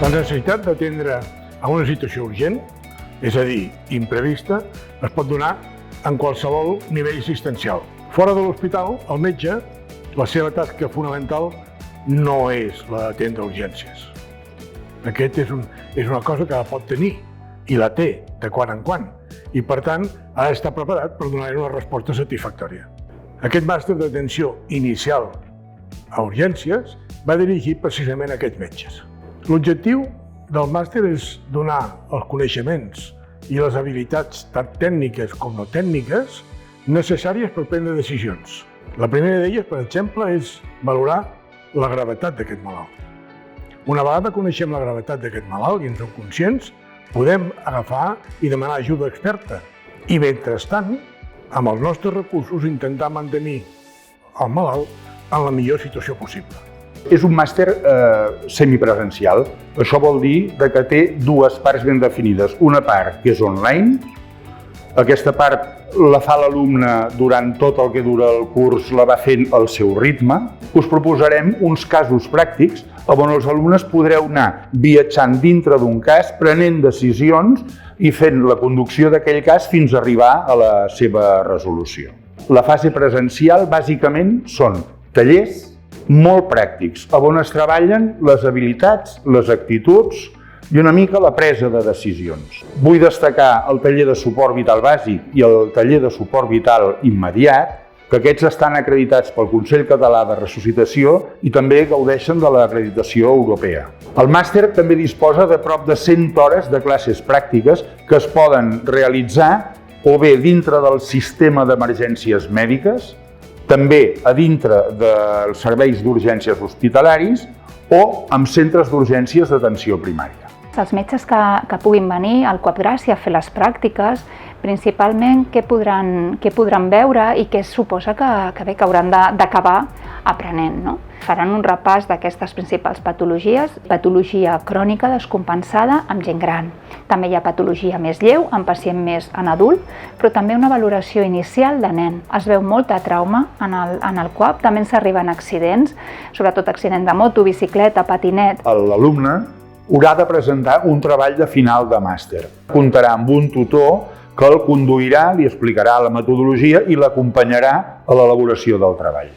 La necessitat d'atendre a una situació urgent, és a dir, imprevista, es pot donar en qualsevol nivell assistencial. Fora de l'hospital, el metge, la seva tasca fonamental no és la d'atendre urgències. Aquest és una cosa que la pot tenir i la té de quan en quan i, per tant, ha d'estar preparat per donar una resposta satisfactòria. Aquest màster d'atenció inicial a urgències va dirigit precisament a aquests metges. L'objectiu del màster és donar els coneixements i les habilitats tant tècniques com no tècniques necessàries per prendre decisions. La primera d'elles, per exemple, és valorar la gravetat d'aquest malalt. Una vegada coneixem la gravetat d'aquest malalt i en som conscients, podem agafar i demanar ajuda experta i, mentrestant, amb els nostres recursos, intentar mantenir el malalt en la millor situació possible. És un màster semipresencial. Això vol dir que té dues parts ben definides. Una part que és online. Aquesta part la fa l'alumne durant tot el que dura el curs, la va fent al seu ritme. Us proposarem uns casos pràctics on els alumnes podreu anar viatjant dintre d'un cas, prenent decisions i fent la conducció d'aquell cas fins a arribar a la seva resolució. La fase presencial bàsicament són tallers molt pràctics, on es treballen les habilitats, les actituds i una mica la presa de decisions. Vull destacar el taller de suport vital bàsic i el taller de suport vital immediat, que aquests estan acreditats pel Consell Català de Ressuscitació i també gaudeixen de l'acreditació europea. El màster també disposa de prop de 100 hores de classes pràctiques que es poden realitzar o bé dintre del sistema d'emergències mèdiques, també a dintre dels serveis d'urgències hospitalaris o amb centres d'urgències d'atenció primària. Els metges que puguin venir al CUAP Gràcia a fer les pràctiques, principalment què podran veure i què suposa que hauran d'acabar aprenent, no? Faran un repàs d'aquestes principals patologies, patologia crònica descompensada amb gent gran. També hi ha patologia més lleu, en pacient més en adult, però també una valoració inicial de nen. Es veu molt de trauma en el CUAP, també s'arriben accidents, sobretot accidents de moto, bicicleta, patinet. L'alumne haurà de presentar un treball de final de màster. Comptarà amb un tutor que el conduirà, li explicarà la metodologia i l'acompanyarà a l'elaboració del treball.